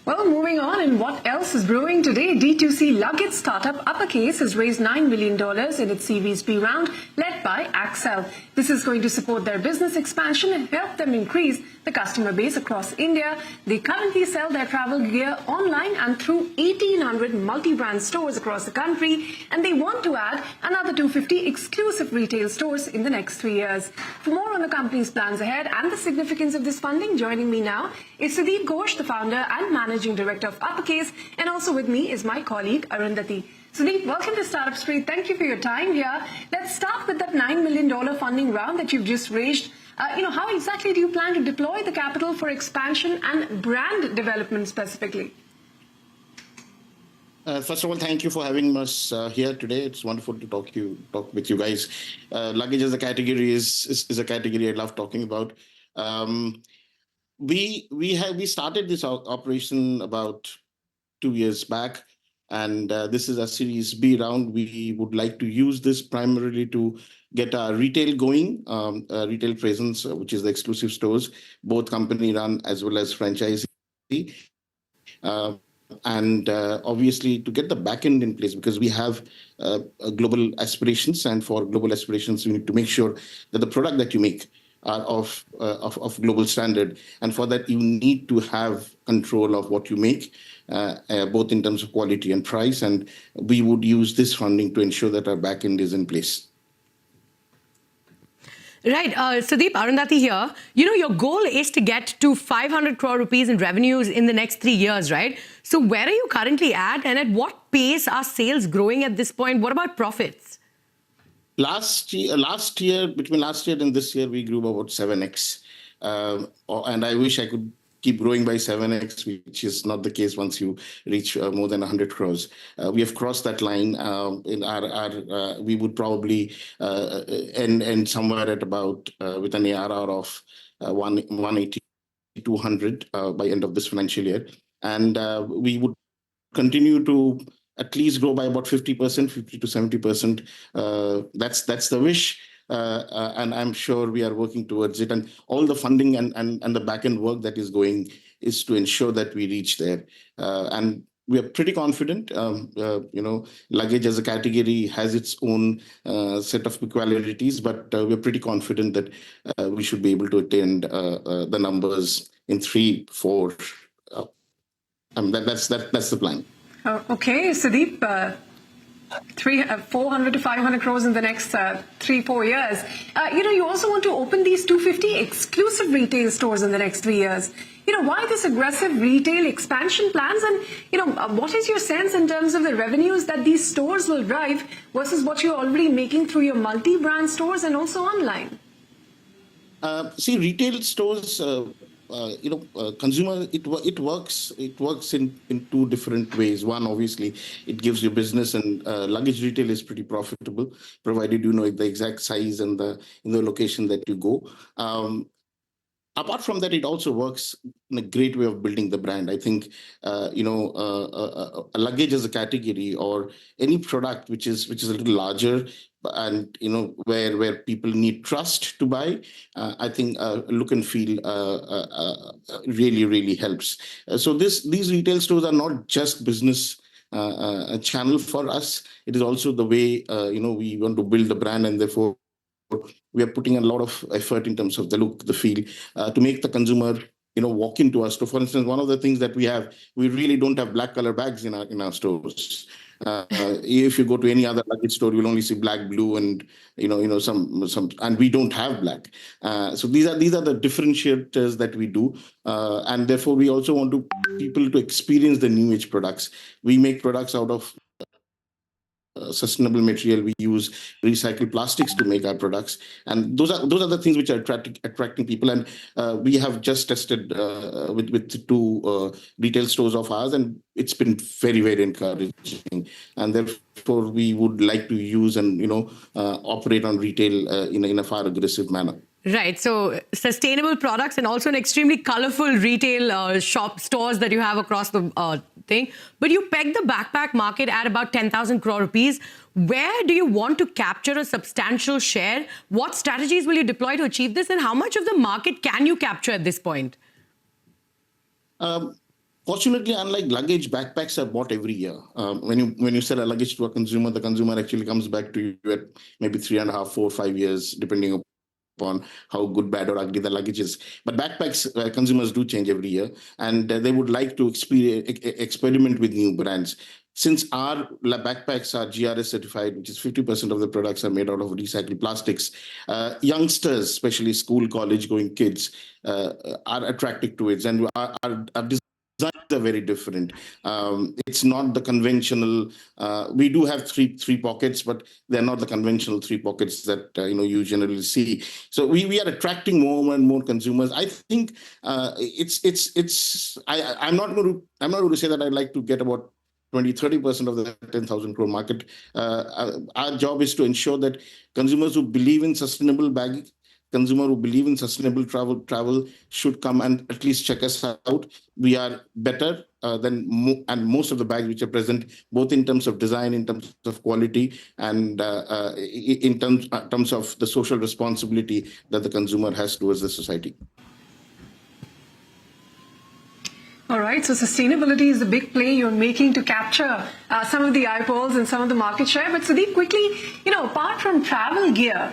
Well, moving on, and what else is brewing today? D2C luggage startup Uppercase has raised $9 million in its Series B round, led by Accel. This is going to support their business expansion and help them increase the customer base across India. They currently sell their travel gear online and through 1,800 multi-brand stores across the country, and they want to add another 250 exclusive retail stores in the next 3 years. For more on the company's plans ahead and the significance of this funding, joining me now is Sudip Ghose, the founder and Managing Director of Uppercase, and also with me is my colleague Arundhati. Sudip, welcome to Startup Street. Thank you for your time here. Let's start with that $9 million funding round that you've just raised. How exactly do you plan to deploy the capital for expansion and brand development specifically? First of all, thank you for having us here today. It's wonderful to talk with you guys. Luggage as a category is a category I love talking about. We started this operation about 2 years back, and this is a Series B round. We would like to use this primarily to get our retail going, retail presence, which is the exclusive stores, both company run as well as franchisee. And obviously to get the back end in place, because we have global aspirations, and for global aspirations, you need to make sure that the product that you make are of global standard. And for that, you need to have control of what you make, both in terms of quality and price. And we would use this funding to ensure that our back end is in place. Right. Sudip, Arundhati here. Your goal is to get to 500 crore rupees in revenues in the next 3 years, right? So where are you currently at, and at what pace are sales growing at this point? What about profits? Last year, between last year and this year, we grew about 7x. And I wish I could keep growing by 7x, which is not the case once you reach more than 100 crores. We have crossed that line. We would probably end somewhere at about with an ARR of 180, 200 by end of this financial year. And we would continue to at least grow by about 50%, 50 to 70%. That's the wish. And I'm sure we are working towards it. And all the funding and the back-end work that is going is to ensure that we reach there. And we are pretty confident. Luggage as a category has its own set of peculiarities, but we're pretty confident that we should be able to attain the numbers in 3, 4. That's the plan. Okay, Sudip, 400 to 500 crores in the next 3-4 years. You also want to open these 250 exclusive retail stores in the next 3 years. Why this aggressive retail expansion plans? And, what is your sense in terms of the revenues that these stores will drive versus what you're already making through your multi-brand stores and also online? Retail stores, consumer, it works in 2 different ways. One, obviously, it gives you business, and luggage retail is pretty profitable, provided you know the exact size and the location that you go. Apart from that, it also works in a great way of building the brand. I think, a luggage as a category, or any product which is a little larger, and where people need trust to buy, I think look and feel really helps. So these retail stores are not just business a channel for us. It is also the way we want to build the brand, and therefore we are putting a lot of effort in terms of the look, the feel, to make the consumer walk into our store. For instance, one of the things that we really don't have black color bags in our stores. If you go to any other luggage store, you'll only see black, blue, and some, and we don't have black. So these are the differentiators that we do, and therefore we also want people to experience the new age products. We make products out of sustainable material. We use recycled plastics to make our products, and those are the things which are attracting people. And we have just tested with 2 retail stores of ours, and it's been very encouraging. And therefore, we would like to use and operate on retail in a far aggressive manner. Right. So sustainable products, and also an extremely colorful retail stores that you have across the thing. But you peg the backpack market at about 10,000 crore rupees. Where do you want to capture a substantial share? What strategies will you deploy to achieve this? And how much of the market can you capture at this point? Fortunately, unlike luggage, backpacks are bought every year. When you sell a luggage to a consumer, the consumer actually comes back to you at maybe 3.5, 4, 5 years, depending upon how good, bad, or ugly the luggage is. But backpacks, consumers do change every year, and they would like to experiment with new brands. Since our backpacks are GRS certified, which is 50% of the products are made out of recycled plastics, youngsters, especially school, college-going kids, are attracted to it, and our designs are very different. It's not the conventional. We do have three pockets, but they're not the conventional three pockets that you generally see. So we are attracting more and more consumers. I think I'm not going to say that I'd like to get about 20-30% of the 10,000 crore market. Our job is to ensure that consumers who believe in sustainable bagging, consumer who believe in sustainable travel should come and at least check us out. We are better than most of the bags which are present, both in terms of design, in terms of quality, and in terms of the social responsibility that the consumer has towards the society. All right, so sustainability is the big play you're making to capture some of the eyeballs and some of the market share. But Sudip, quickly, apart from travel gear,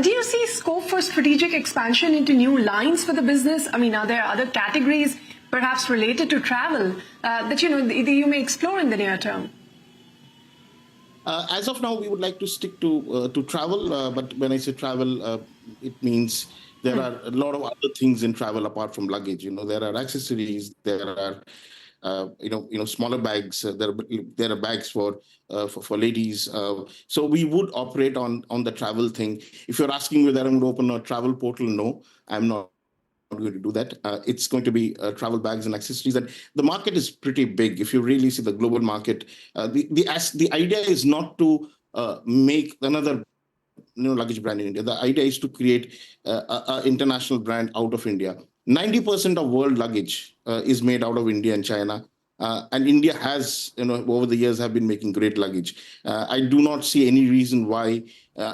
do you see scope for strategic expansion into new lines for the business? I mean, are there other categories perhaps related to travel that you may explore in the near term? As of now, we would like to stick to travel. But when I say travel, it means there are a lot of other things in travel apart from luggage. There are accessories. There are smaller bags. There are bags for ladies. So we would operate on the travel thing. If you're asking whether I'm going to open a travel portal, no, I'm not going to do that. It's going to be travel bags and accessories, and the market is pretty big. If you really see the global market, the idea is not to make another luggage brand in India. The idea is to create an international brand out of India. 90% of world luggage is made out of India and China. And India has, over the years, have been making great luggage. I do not see any reason why,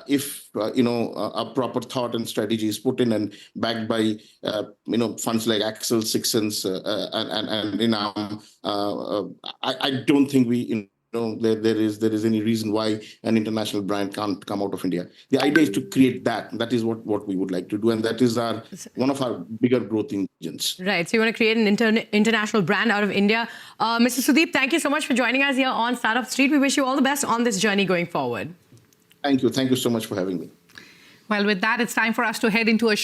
if a proper thought and strategy is put in and backed by funds like Accel, Six Sense, and I don't think there is any reason why an international brand can't come out of India. The idea is to create that. That is what we would like to do, and that is one of our bigger growth engines. Right. So you want to create an international brand out of India. Mr. Sudip, thank you so much for joining us here on Startup Street. We wish you all the best on this journey going forward. Thank you. Thank you so much for having me. Well, with that, it's time for us to head into a